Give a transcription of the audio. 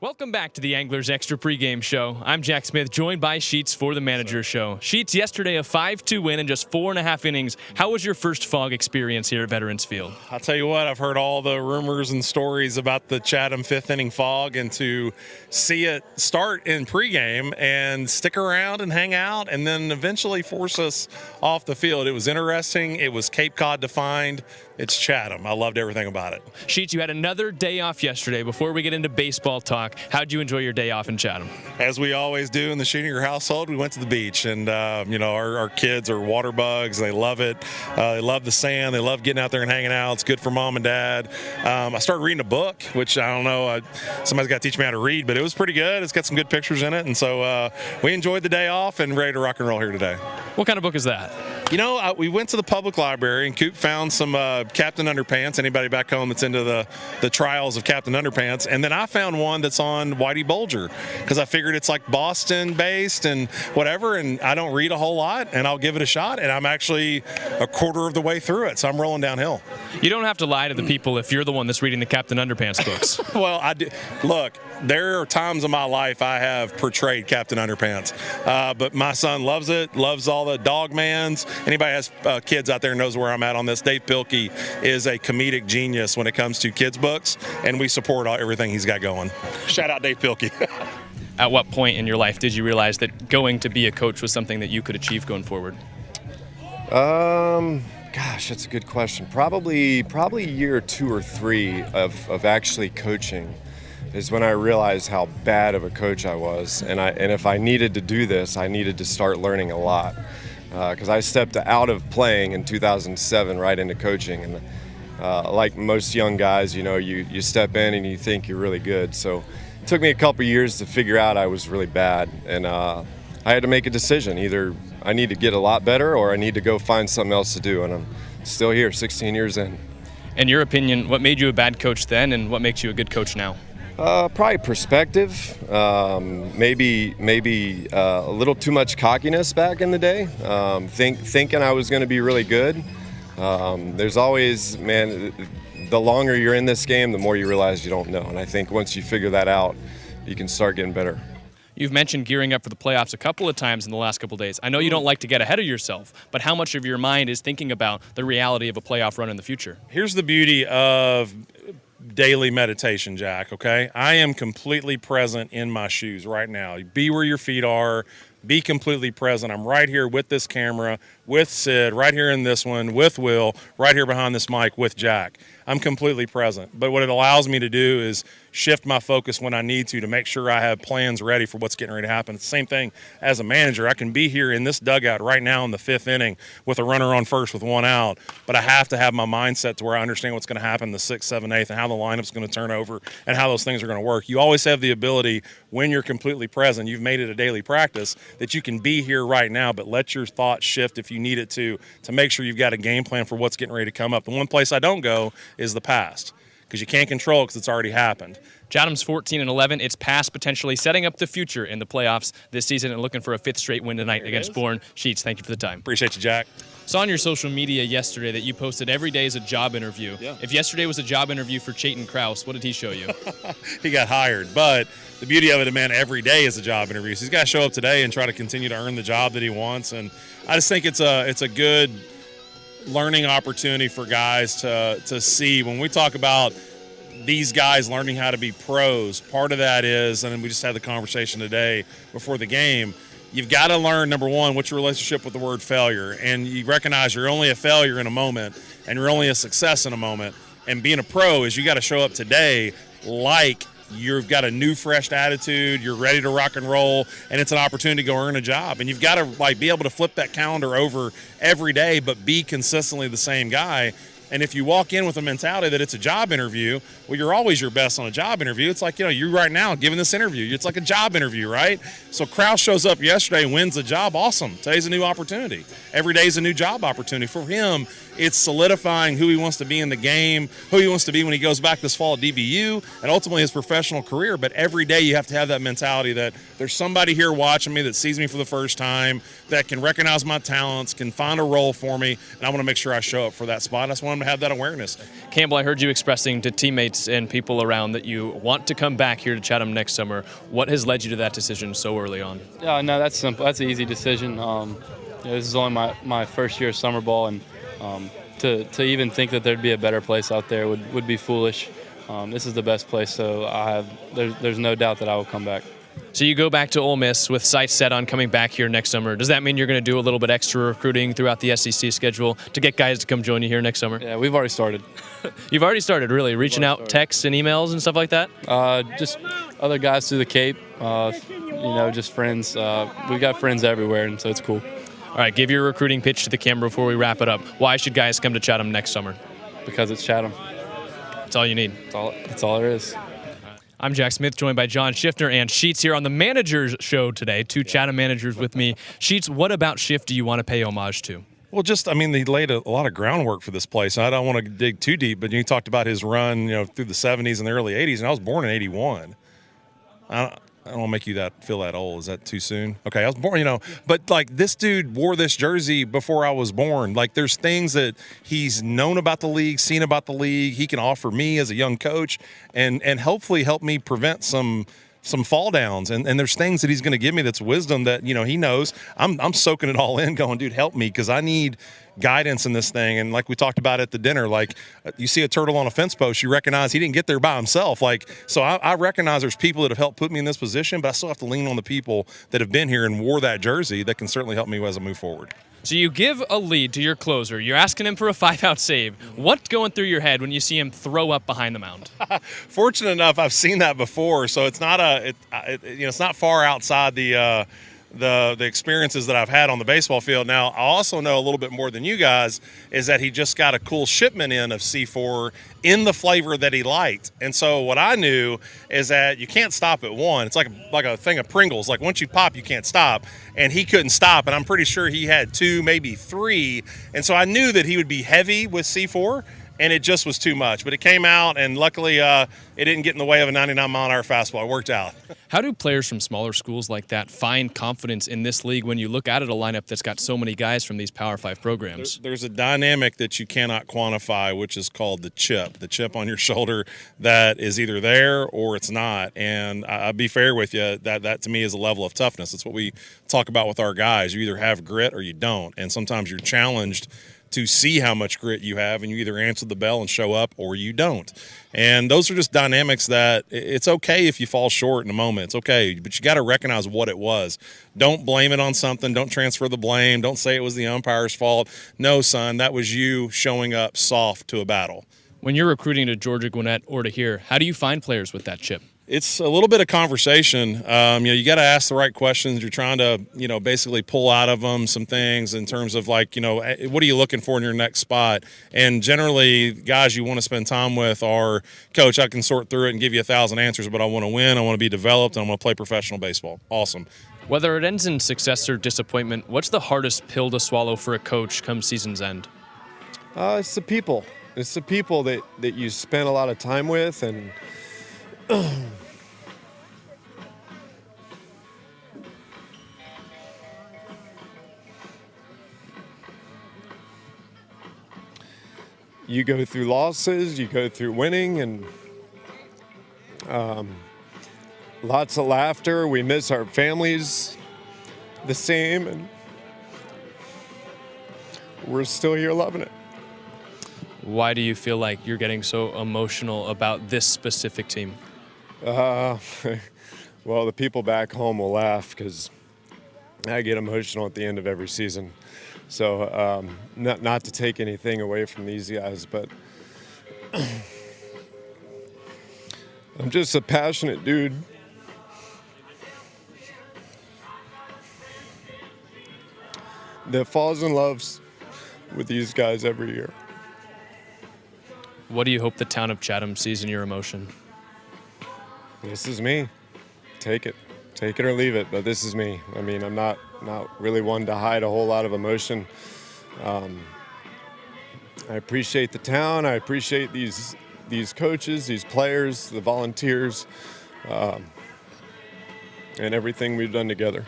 Welcome back to the Anglers Extra Pregame Show. I'm Jack Smith, joined by Sheets for the Manager Show. Sheets, yesterday a 5-2 win in just 4.5 innings. How was your first fog experience here at Veterans Field? I'll tell you what, I've heard all the rumors and stories about the Chatham fifth inning fog, and to see it start in pregame and stick around and hang out and then eventually force us off the field. It was interesting. It was Cape Cod defined. It's Chatham. I loved everything about it. Sheets, you had another day off yesterday. Before we get into baseball talk, how'd you enjoy your day off in Chatham? As we always do in the Sheeniger household, we went to the beach, and our kids are water bugs. They love it. They love the sand. They love getting out there and hanging out. It's good for mom and dad. I started reading a book, which I don't know. Somebody's got to teach me how to read, but it was pretty good. It's got some good pictures in it, and so we enjoyed the day off and ready to rock and roll here today. What kind of book is that? We went to the public library, and Coop found some Captain Underpants. Anybody back home that's into the trials of Captain Underpants. And then I found one that's on Whitey Bulger, because I figured it's like Boston-based and whatever, and I don't read a whole lot, and I'll give it a shot, and I'm actually a quarter of the way through it, so I'm rolling downhill. You don't have to lie to the people if you're the one that's reading the Captain Underpants books. Well, I do. Look, there are times in my life I have portrayed Captain Underpants, but my son loves it, loves all the dog mans. Anybody has kids out there knows where I'm at on this. Dave Pilkey is a comedic genius when it comes to kids' books, and we support everything he's got going. Shout out Dave Pilkey. At what point in your life did you realize that going to be a coach was something that you could achieve going forward? Gosh, that's a good question. Probably year 2 or 3 of actually coaching is when I realized how bad of a coach I was, and if I needed to do this, I needed to start learning a lot. Because I stepped out of playing in 2007 right into coaching, and like most young guys, you step in and you think you're really good. So it took me a couple years to figure out I was really bad, and I had to make a decision. Either I need to get a lot better or I need to go find something else to do, and I'm still here 16 years in. In your opinion, what made you a bad coach then, and what makes you a good coach now? Probably perspective, maybe a little too much cockiness back in the day, thinking I was going to be really good. There's always, the longer you're in this game, the more you realize you don't know. And I think once you figure that out, you can start getting better. You've mentioned gearing up for the playoffs a couple of times in the last couple of days. I know you don't like to get ahead of yourself, but how much of your mind is thinking about the reality of a playoff run in the future? Here's the beauty of daily meditation, Jack, okay? I am completely present in my shoes right now. Be where your feet are. Be completely present. I'm right here with this camera, with Sid, right here in this one, with Will, right here behind this mic with Jack. I'm completely present. But what it allows me to do is shift my focus when I need to make sure I have plans ready for what's getting ready to happen. It's the same thing as a manager. I can be here in this dugout right now in the 5th inning with a runner on first with 1 out, but I have to have my mindset to where I understand what's going to happen in the 6th, 7th, 8th, and how the lineup's going to turn over and how those things are going to work. You always have the ability, when you're completely present, you've made it a daily practice, that you can be here right now, but let your thoughts shift if you need it to make sure you've got a game plan for what's getting ready to come up. The one place I don't go is the past, because you can't control it because it's already happened. Chatham's 14-11. It's past potentially setting up the future in the playoffs this season and looking for a 5th straight win tonight against Bourne. Sheets, thank you for the time. Appreciate you, Jack. Saw on your social media yesterday that you posted every day is a job interview. Yeah. If yesterday was a job interview for Chayton Krause, what did he show you? He got hired, but the beauty of it, man, every day is a job interview. So he's got to show up today and try to continue to earn the job that he wants, and I just think it's a good learning opportunity for guys to see. When we talk about these guys learning how to be pros, part of that is, and we just had the conversation today before the game, you've got to learn, number one, what's your relationship with the word failure, and you recognize you're only a failure in a moment and you're only a success in a moment. And being a pro is you got to show up today like you've got a new, fresh attitude, you're ready to rock and roll, and it's an opportunity to go earn a job. And you've got to be able to flip that calendar over every day, but be consistently the same guy. And if you walk in with a mentality that it's a job interview, well, you're always your best on a job interview. It's like, you right now giving this interview. It's like a job interview, right? So Krause shows up yesterday and wins the job. Awesome. Today's a new opportunity. Every day is a new job opportunity. For him, it's solidifying who he wants to be in the game, who he wants to be when he goes back this fall at DBU, and ultimately his professional career. But every day you have to have that mentality that there's somebody here watching me that sees me for the first time, that can recognize my talents, can find a role for me, and I want to make sure I show up for that spot. That's what I'm to have that awareness. Campbell, I heard you expressing to teammates and people around that you want to come back here to Chatham next summer. What has led you to that decision so early on? Yeah, no, that's simple. That's an easy decision. This is only my first year of summer ball, and to even think that there'd be a better place out there would be foolish. This is the best place, so there's no doubt that I will come back. So you go back to Ole Miss with sights set on coming back here next summer. Does that mean you're going to do a little bit extra recruiting throughout the SEC schedule to get guys to come join you here next summer? Yeah, we've already started. You've already started, really? Reaching out, texts and emails and stuff like that? Just other guys through the Cape, just friends. We've got friends everywhere, and so it's cool. All right, give your recruiting pitch to the camera before we wrap it up. Why should guys come to Chatham next summer? Because it's Chatham. That's all you need. That's all there is. I'm Jack Smith, joined by John Schiffner and Sheets here on the Managers Show today. Two Chatham managers with me. Sheets, what about Schiff do you want to pay homage to? Well, he laid a lot of groundwork for this place. I don't want to dig too deep, but you talked about his run, through the 70s and the early 80s, and I was born in 81. I don't want to make you feel that old. Is that too soon? Okay, I was born, but this dude wore this jersey before I was born. There's things that he's known about the league, seen about the league. He can offer me as a young coach and hopefully help me prevent some fall downs. And there's things that he's going to give me that's wisdom that, he knows. I'm soaking it all in going, dude, help me because I need guidance in this thing. And like we talked about at the dinner, you see a turtle on a fence post, you recognize he didn't get there by himself. So I recognize there's people that have helped put me in this position, but I still have to lean on the people that have been here and wore that jersey that can certainly help me as I move forward. So you give a lead to your closer. You're asking him for a 5-out save. What's going through your head when you see him throw up behind the mound? Fortunate enough, I've seen that before, so it's not it's not far outside the experiences that I've had on the baseball field. Now, I also know a little bit more than you guys is that he just got a cool shipment in of C4 in the flavor that he liked. And so what I knew is that you can't stop at one. It's like a thing of Pringles. Once you pop, you can't stop. And he couldn't stop, and I'm pretty sure he had 2, maybe 3. And so I knew that he would be heavy with C4, and it just was too much. But it came out, and luckily it didn't get in the way of a 99-mile-an-hour fastball. It worked out. How do players from smaller schools like that find confidence in this league when you look at it, a lineup that's got so many guys from these Power 5 programs? There's a dynamic that you cannot quantify, which is called the chip on your shoulder that is either there or it's not. And I'll be fair with you, that to me is a level of toughness. It's what we talk about with our guys. You either have grit or you don't. And sometimes you're challenged to see how much grit you have, and you either answer the bell and show up or you don't. And those are just dynamics that it's okay if you fall short in a moment. It's okay, but you got to recognize what it was. Don't blame it on something. Don't transfer the blame. Don't say it was the umpire's fault. No, son, that was you showing up soft to a battle. When you're recruiting to Georgia Gwinnett or to here, how do you find players with that chip? It's a little bit of conversation. You got to ask the right questions. You're trying to, basically pull out of them some things in terms of what are you looking for in your next spot? And generally, guys you want to spend time with are, Coach, I can sort through it and give you 1,000 answers, but I want to win. I want to be developed, and I want to play professional baseball. Awesome. Whether it ends in success or disappointment, what's the hardest pill to swallow for a coach come season's end? It's the people. It's the people that you spend a lot of time with, and you go through losses, you go through winning, and lots of laughter. We miss our families the same, and we're still here loving it. Why do you feel like you're getting so emotional about this specific team? Well, the people back home will laugh because I get emotional at the end of every season. So not to take anything away from these guys, but I'm just a passionate dude. That falls in love with these guys every year. What do you hope the town of Chatham sees in your emotion? This is me. Take it or leave it, but this is me. I mean, I'm not really one to hide a whole lot of emotion. I appreciate the town. I appreciate these coaches, these players, the volunteers, and everything we've done together.